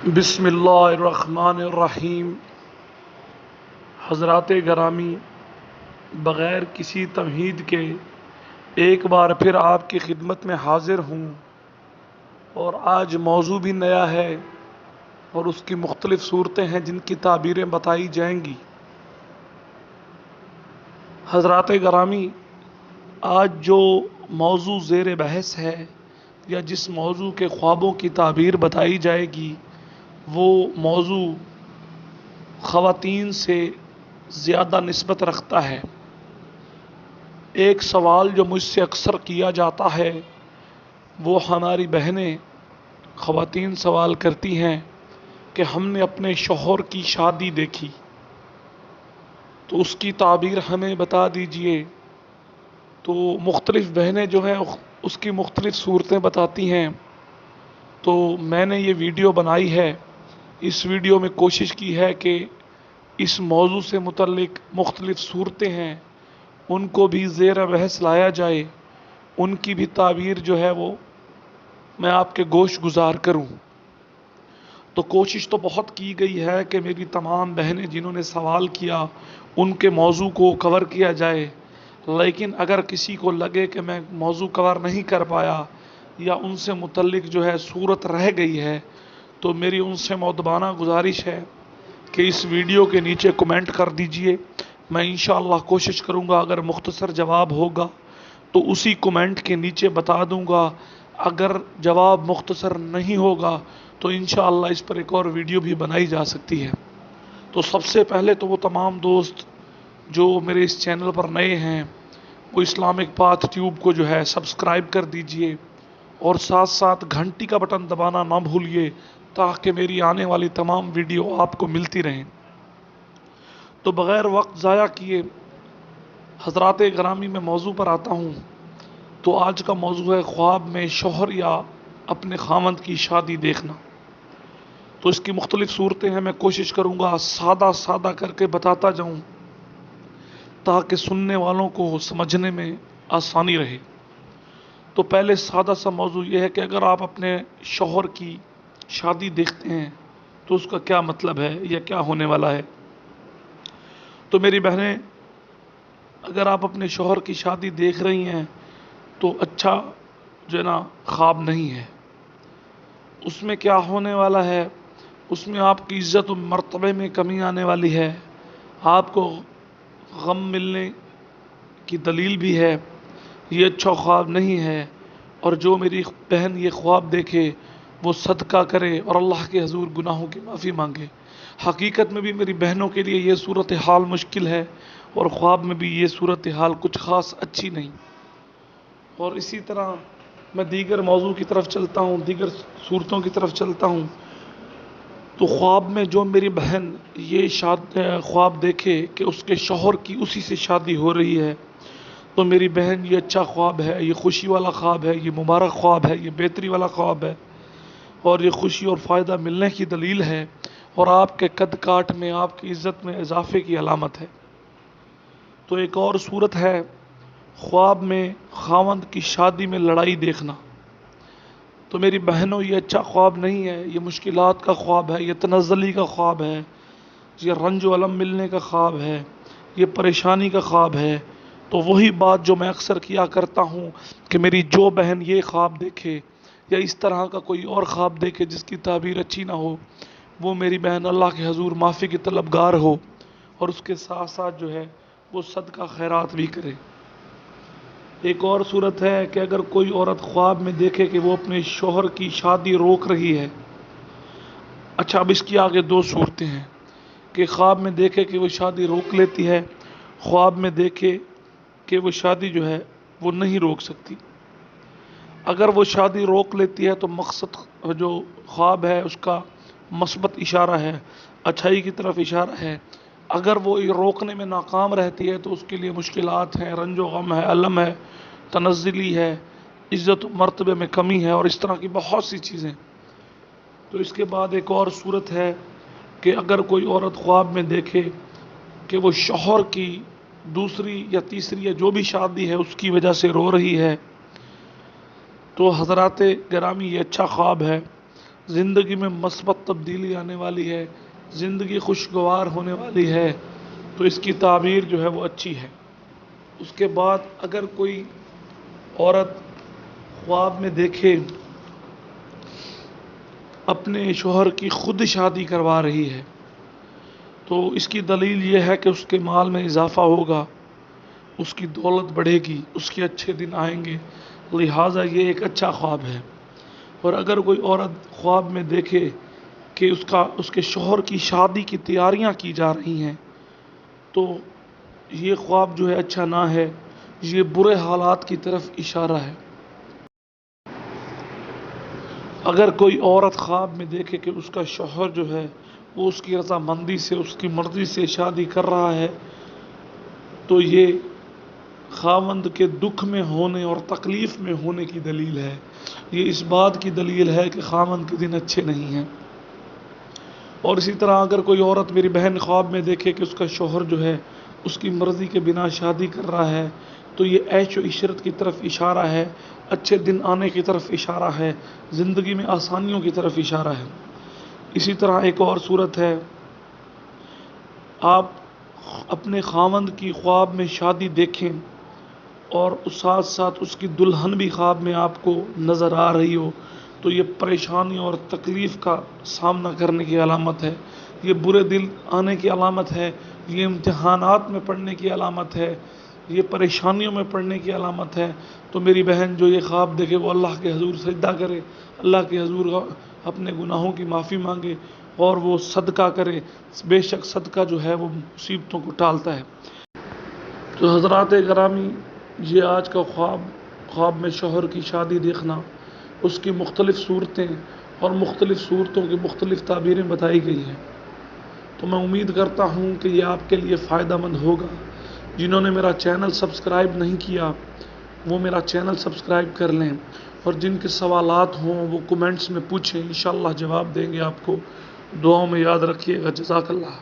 بسم اللہ الرحمن الرحیم۔ حضرات گرامی، بغیر کسی تمہید کے ایک بار پھر آپ کی خدمت میں حاضر ہوں، اور آج موضوع بھی نیا ہے اور اس کی مختلف صورتیں ہیں جن کی تعبیریں بتائی جائیں گی۔ حضرات گرامی، آج جو موضوع زیر بحث ہے یا جس موضوع کے خوابوں کی تعبیر بتائی جائے گی، وہ موضوع خواتین سے زیادہ نسبت رکھتا ہے۔ ایک سوال جو مجھ سے اکثر کیا جاتا ہے، وہ ہماری بہنیں خواتین سوال کرتی ہیں کہ ہم نے اپنے شوہر کی شادی دیکھی، تو اس کی تعبیر ہمیں بتا دیجئے۔ تو مختلف بہنیں جو ہیں اس کی مختلف صورتیں بتاتی ہیں۔ تو میں نے یہ ویڈیو بنائی ہے۔ اس ویڈیو میں کوشش کی ہے کہ اس موضوع سے متعلق مختلف صورتیں ہیں ان کو بھی زیر بحث لایا جائے، ان کی بھی تعبیر جو ہے وہ میں آپ کے گوش گزار کروں۔ تو کوشش تو بہت کی گئی ہے کہ میری تمام بہنیں جنہوں نے سوال کیا ان کے موضوع کو کور کیا جائے، لیکن اگر کسی کو لگے کہ میں موضوع کور نہیں کر پایا یا ان سے متعلق جو ہے صورت رہ گئی ہے، تو میری ان سے مؤدبانہ گزارش ہے کہ اس ویڈیو کے نیچے کمنٹ کر دیجئے۔ میں انشاءاللہ کوشش کروں گا اگر مختصر جواب ہوگا تو اسی کمنٹ کے نیچے بتا دوں گا، اگر جواب مختصر نہیں ہوگا تو انشاءاللہ اس پر ایک اور ویڈیو بھی بنائی جا سکتی ہے۔ تو سب سے پہلے تو وہ تمام دوست جو میرے اس چینل پر نئے ہیں، وہ اسلامک پاتھ ٹیوب کو جو ہے سبسکرائب کر دیجئے، اور ساتھ ساتھ گھنٹی کا بٹن دبانا نہ بھولیے تاکہ میری آنے والی تمام ویڈیو آپ کو ملتی رہیں۔ تو بغیر وقت ضائع کیے حضرات گرامی میں موضوع پر آتا ہوں۔ تو آج کا موضوع ہے خواب میں شوہر یا اپنے خاوند کی شادی دیکھنا۔ تو اس کی مختلف صورتیں ہیں، میں کوشش کروں گا سادہ کر کے بتاتا جاؤں تاکہ سننے والوں کو سمجھنے میں آسانی رہے۔ تو پہلے سادہ سا موضوع یہ ہے کہ اگر آپ اپنے شوہر کی شادی دیکھتے ہیں تو اس کا کیا مطلب ہے یا کیا ہونے والا ہے۔ تو میری بہنیں، اگر آپ اپنے شوہر کی شادی دیکھ رہی ہیں تو اچھا جو ہے نا خواب نہیں ہے۔ اس میں کیا ہونے والا ہے، اس میں آپ کی عزت و مرتبے میں کمی آنے والی ہے، آپ کو غم ملنے کی دلیل بھی ہے۔ یہ اچھا خواب نہیں ہے، اور جو میری بہن یہ خواب دیکھے وہ صدقہ کرے اور اللہ کے حضور گناہوں کی معافی مانگے۔ حقیقت میں بھی میری بہنوں کے لیے یہ صورتحال مشکل ہے، اور خواب میں بھی یہ صورتحال کچھ خاص اچھی نہیں۔ اور اسی طرح میں دیگر موضوع کی طرف چلتا ہوں، دیگر صورتوں کی طرف چلتا ہوں۔ تو خواب میں جو میری بہن یہ خواب دیکھے کہ اس کے شوہر کی اسی سے شادی ہو رہی ہے، تو میری بہن یہ اچھا خواب ہے، یہ خوشی والا خواب ہے، یہ مبارک خواب ہے، یہ بہتری والا خواب ہے، اور یہ خوشی اور فائدہ ملنے کی دلیل ہے، اور آپ کے قد کاٹ میں، آپ کی عزت میں اضافے کی علامت ہے۔ تو ایک اور صورت ہے خواب میں خاوند کی شادی میں لڑائی دیکھنا۔ تو میری بہنوں، یہ اچھا خواب نہیں ہے، یہ مشکلات کا خواب ہے، یہ تنزلی کا خواب ہے، یہ رنج و الم ملنے کا خواب ہے، یہ پریشانی کا خواب ہے۔ تو وہی بات جو میں اکثر کیا کرتا ہوں کہ میری جو بہن یہ خواب دیکھے یا اس طرح کا کوئی اور خواب دیکھے جس کی تعبیر اچھی نہ ہو، وہ میری بہن اللہ کے حضور معافی کی طلبگار ہو، اور اس کے ساتھ ساتھ جو ہے وہ صدقہ خیرات بھی کرے۔ ایک اور صورت ہے کہ اگر کوئی عورت خواب میں دیکھے کہ وہ اپنے شوہر کی شادی روک رہی ہے۔ اچھا، اب اس کی آگے دو صورتیں ہیں کہ خواب میں دیکھے کہ وہ شادی روک لیتی ہے، خواب میں دیکھے کہ وہ شادی جو ہے وہ نہیں روک سکتی۔ اگر وہ شادی روک لیتی ہے تو مقصد جو خواب ہے اس کا مثبت اشارہ ہے، اچھائی کی طرف اشارہ ہے۔ اگر وہ روکنے میں ناکام رہتی ہے تو اس کے لیے مشکلات ہیں، رنج و غم ہے، الم ہے، تنزلی ہے، عزت و مرتبے میں کمی ہے، اور اس طرح کی بہت سی چیزیں۔ تو اس کے بعد ایک اور صورت ہے کہ اگر کوئی عورت خواب میں دیکھے کہ وہ شوہر کی دوسری یا تیسری یا جو بھی شادی ہے اس کی وجہ سے رو رہی ہے، تو حضرات گرامی یہ اچھا خواب ہے، زندگی میں مثبت تبدیلی آنے والی ہے، زندگی خوشگوار ہونے والی ہے، تو اس کی تعبیر جو ہے وہ اچھی ہے۔ اس کے بعد اگر کوئی عورت خواب میں دیکھے اپنے شوہر کی خود شادی کروا رہی ہے، تو اس کی دلیل یہ ہے کہ اس کے مال میں اضافہ ہوگا، اس کی دولت بڑھے گی، اس کے اچھے دن آئیں گے، لہٰذا یہ ایک اچھا خواب ہے۔ اور اگر کوئی عورت خواب میں دیکھے کہ اس کے شوہر کی شادی کی تیاریاں کی جا رہی ہیں، تو یہ خواب جو ہے اچھا نہ ہے، یہ برے حالات کی طرف اشارہ ہے۔ اگر کوئی عورت خواب میں دیکھے کہ اس کا شوہر جو ہے وہ اس کی رضامندی سے، اس کی مرضی سے شادی کر رہا ہے، تو یہ خاوند کے دکھ میں ہونے اور تکلیف میں ہونے کی دلیل ہے، یہ اس بات کی دلیل ہے کہ خاوند کے دن اچھے نہیں ہیں۔ اور اسی طرح اگر کوئی عورت میری بہن خواب میں دیکھے کہ اس کا شوہر جو ہے اس کی مرضی کے بنا شادی کر رہا ہے، تو یہ عیش و عشرت کی طرف اشارہ ہے، اچھے دن آنے کی طرف اشارہ ہے، زندگی میں آسانیوں کی طرف اشارہ ہے۔ اسی طرح ایک اور صورت ہے، آپ اپنے خاوند کی خواب میں شادی دیکھیں اور ساتھ ساتھ اس کی دلہن بھی خواب میں آپ کو نظر آ رہی ہو، تو یہ پریشانی اور تکلیف کا سامنا کرنے کی علامت ہے، یہ برے دل آنے کی علامت ہے، یہ امتحانات میں پڑنے کی علامت ہے، یہ پریشانیوں میں پڑنے کی علامت ہے۔ تو میری بہن جو یہ خواب دیکھے وہ اللہ کے حضور سجدہ کرے، اللہ کے حضور اپنے گناہوں کی معافی مانگے اور وہ صدقہ کرے، بے شک صدقہ جو ہے وہ مصیبتوں کو ٹالتا ہے۔ تو حضرات گرامی، یہ آج کا خواب میں شوہر کی شادی دیکھنا، اس کی مختلف صورتیں اور مختلف صورتوں کی مختلف تعبیریں بتائی گئی ہیں۔ تو میں امید کرتا ہوں کہ یہ آپ کے لیے فائدہ مند ہوگا۔ جنہوں نے میرا چینل سبسکرائب نہیں کیا وہ میرا چینل سبسکرائب کر لیں، اور جن کے سوالات ہوں وہ کمنٹس میں پوچھیں، انشاءاللہ جواب دیں گے آپ کو۔ دعاؤں میں یاد رکھیے گا۔ جزاک اللہ۔